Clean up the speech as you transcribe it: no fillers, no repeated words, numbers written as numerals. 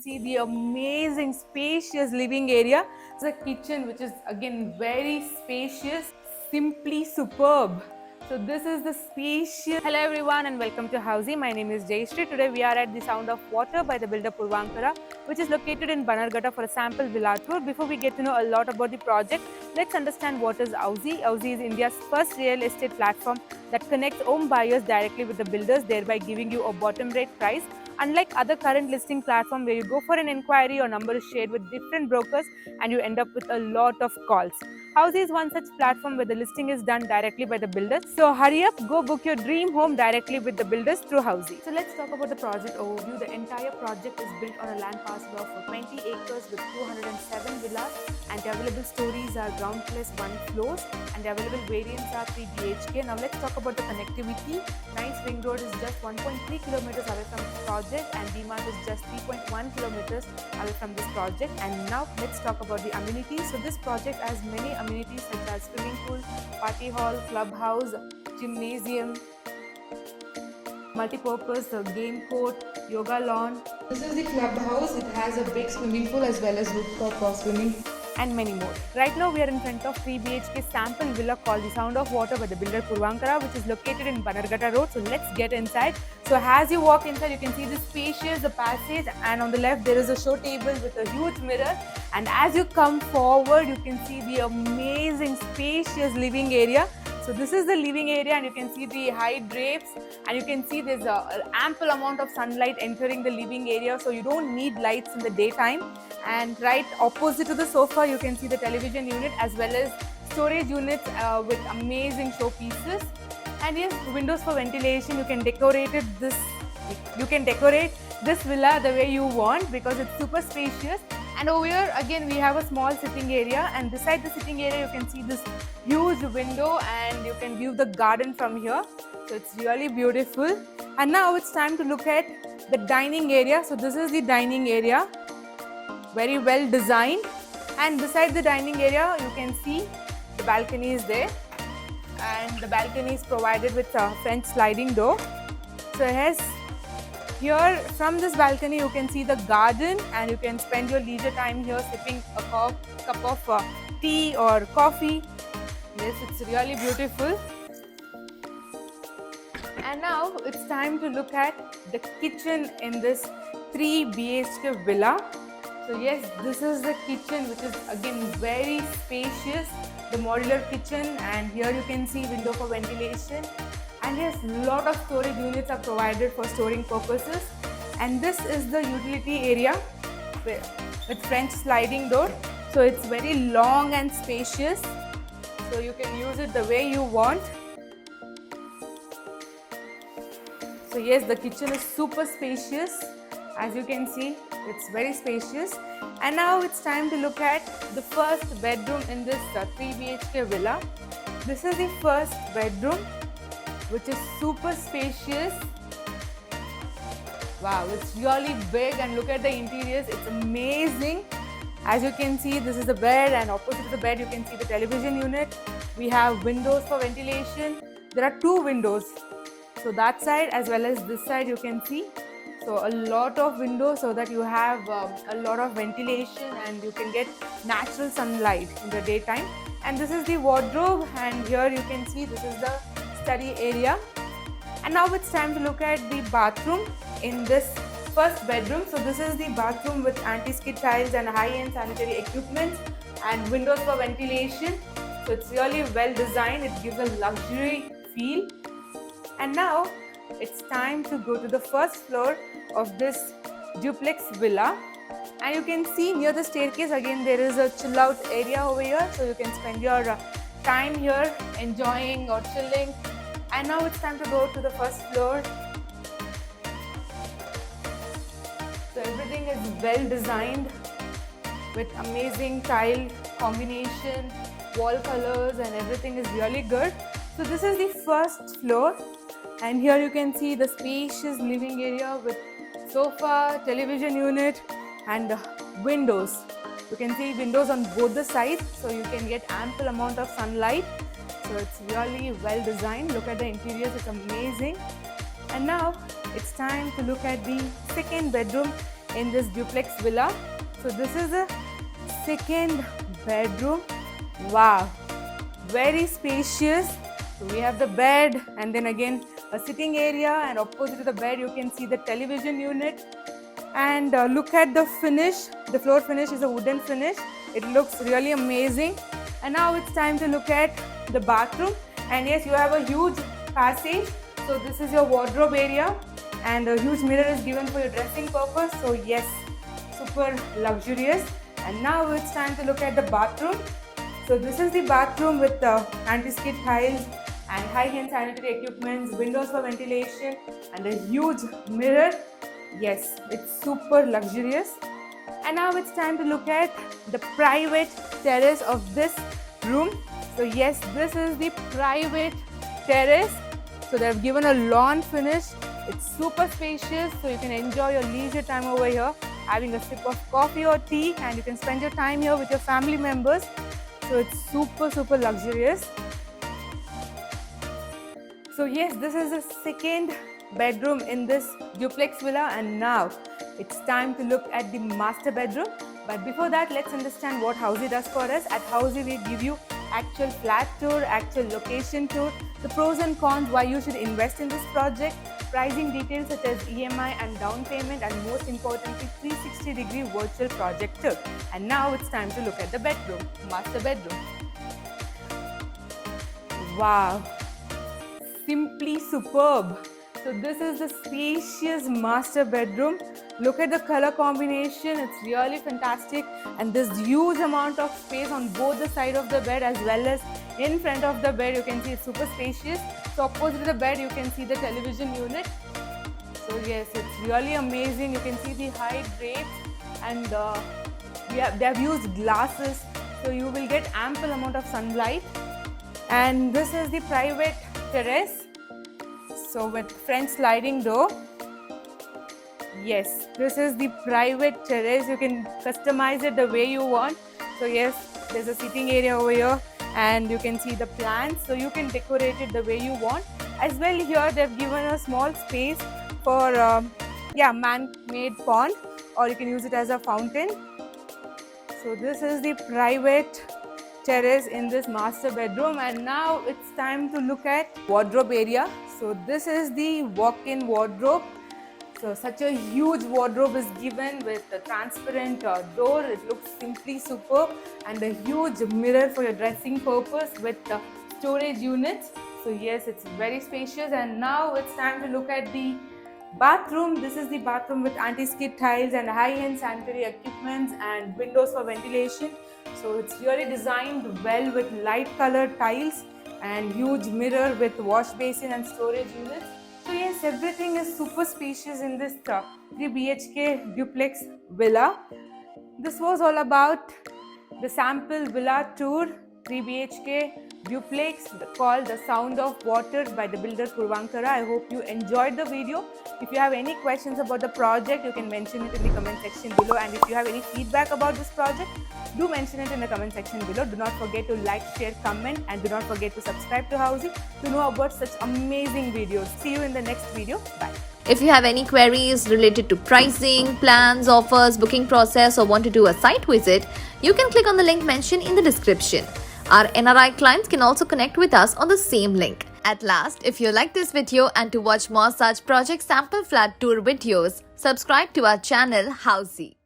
see the amazing spacious living area. It's a kitchen which is again very spacious, simply superb. So this is the spacious. Hello everyone and welcome to Housey. My name is Jayashree. Today we are at the Sound of Water by the builder Purvankara, which is located in Bannerghatta for a sample villa tour. Before we get to know a lot about the project, let's understand what is Housey. Housey is India's first real estate platform that connects home buyers directly with the builders, thereby giving you a bottom rate price. Unlike other current listing platform where you go for an inquiry, your number is shared with different brokers and you end up with a lot of calls. Housey is one such platform where the listing is done directly by the builders. So hurry up, go book your dream home directly with the builders through Housey. So let's talk about the project overview. The entire project is built on a land parcel of 20 acres with 207 villas, and the available stories are ground plus 1 floors, and the available variants are 3 BHK. Now let's talk about the connectivity. Nice Ring Road is just 1.3 kilometers away from this project, and DMart is just 3.1 kilometers away from this project. And now let's talk about the amenities. So this project has many amenities such as swimming pool, party hall, clubhouse, gymnasium, multi-purpose game court, yoga lawn. This is the clubhouse. It has a big swimming pool as well as rooftop swimming and many more. Right now we are in front of 3 BHK sample villa called the Sound of Water by the builder Purvankara, which is located in Bannerghatta Road. So let's get inside. So as you walk inside, you can see the spacious passage, and on the left there is a show table with a huge mirror. And as you come forward, you can see the amazing spacious living area. So this is the living area, and you can see the high drapes, and you can see there's an ample amount of sunlight entering the living area, so you don't need lights in the daytime. And right opposite to the sofa, you can see the television unit as well as storage units with amazing showpieces. And yes, windows for ventilation. You can decorate this villa the way you want because it's super spacious. And over here again we have a small sitting area, and beside the sitting area you can see this huge window and you can view the garden from here. So it's really beautiful. And now it's time to look at the dining area. So this is the dining area, very well designed, and beside the dining area you can see the balcony is there, and the balcony is provided with a French sliding door. So here from this balcony you can see the garden, and you can spend your leisure time here sipping a cup of tea or coffee. Yes, it's really beautiful. And now it's time to look at the kitchen in this 3 BHK villa. So yes, this is the kitchen, which is again very spacious, the modular kitchen, and here you can see window for ventilation. And yes, lot of storage units are provided for storing purposes. And this is the utility area with French sliding door. So it's very long and spacious, so you can use it the way you want. So yes, the kitchen is super spacious. As you can see, it's very spacious. And now it's time to look at the first bedroom in this 3 BHK villa. This is the first bedroom, which is super spacious. Wow, it's really big, and look at the interiors, it's amazing. As you can see, this is the bed, and opposite to the bed you can see the television unit. We have windows for ventilation. There are 2 windows, so that side as well as this side you can see. So a lot of windows so that you have a lot of ventilation and you can get natural sunlight in the daytime. And this is the wardrobe, and here you can see this is the study area. And now it's time to look at the bathroom in this first bedroom. So this is the bathroom with anti-skid tiles and high-end sanitary equipment and windows for ventilation. So it's really well designed. It gives a luxury feel. And now it's time to go to the first floor of this duplex villa. And you can see near the staircase again there is a chill out area over here, so you can spend your time here enjoying or chilling. And now it's time to go to the first floor. So everything is well designed with amazing tile combination, wall colors, and everything is really good. So this is the first floor, and here you can see the spacious living area with sofa, television unit, and windows. You can see windows on both the sides, so you can get ample amount of sunlight. So it's really well designed. Look at the interiors, it's amazing. And now it's time to look at the second bedroom in this duplex villa. So this is a second bedroom. Wow, very spacious. So we have the bed and then again a sitting area, and opposite to the bed you can see the television unit. And look at the finish. The floor finish is a wooden finish. It looks really amazing. And now it's time to look at the bathroom. And yes, you have a huge passage. So this is your wardrobe area, and a huge mirror is given for your dressing purpose. So yes, super luxurious. And now it's time to look at the bathroom. So this is the bathroom with the anti-skid tiles and high-end sanitary equipments, windows for ventilation, and a huge mirror. Yes, it's super luxurious. And now it's time to look at the private terrace of this room. So yes, this is the private terrace. So they've given a lawn finish. It's super spacious, so you can enjoy your leisure time over here, having a sip of coffee or tea, and you can spend your time here with your family members. So it's super luxurious. So yes, this is the second bedroom in this duplex villa, and now it's time to look at the master bedroom. But before that, let's understand what Housey does for us. At Housey, we give you actual flat tour, actual location tour, the pros and cons, why you should invest in this project, pricing details such as EMI and down payment, and most importantly 360-degree virtual project tour. And now it's time to look at the bedroom, master bedroom. Wow, simply superb. So this is the spacious master bedroom. Look at the color combination, it's really fantastic, and this huge amount of space on both the side of the bed as well as in front of the bed. You can see it's super spacious. So opposite to the bed you can see the television unit. So yes, it's really amazing. You can see the high drapes, and they have used glasses, so you will get ample amount of sunlight. And this is the private terrace, so with French sliding door. Yes, this is the private terrace. You can customize it the way you want. So yes, there's a sitting area over here, and you can see the plants, so you can decorate it the way you want. As well, here they've given a small space for man-made pond, or you can use it as a fountain. So this is the private terrace in this master bedroom. And now it's time to look at wardrobe area. So this is the walk-in wardrobe. So such a huge wardrobe is given with a transparent door. It looks simply superb, and a huge mirror for your dressing purpose with storage units. So yes, it's very spacious. And now it's time to look at the bathroom. This is the bathroom with anti-skid tiles and high-end sanitary equipments and windows for ventilation. So it's really designed well with light colored tiles and huge mirror with wash basin and storage units. So yes, everything is super spacious in this 3 BHK duplex villa. This was all about the sample villa tour, 3 BHK duplex called The Sound of Water by the builder Puravankara. I hope you enjoyed the video. If you have any questions about the project, you can mention it in the comment section below. And if you have any feedback about this project, do mention it in the comment section below. Do not forget to like, share, comment, and do not forget to subscribe to Housey to know about such amazing videos. See you in the next video. Bye. If you have any queries related to pricing, plans, offers, booking process, or want to do a site visit, you can click on the link mentioned in the description. Our NRI clients can also connect with us on the same link. At last, if you like this video and to watch more such project sample flat tour videos, subscribe to our channel Housey.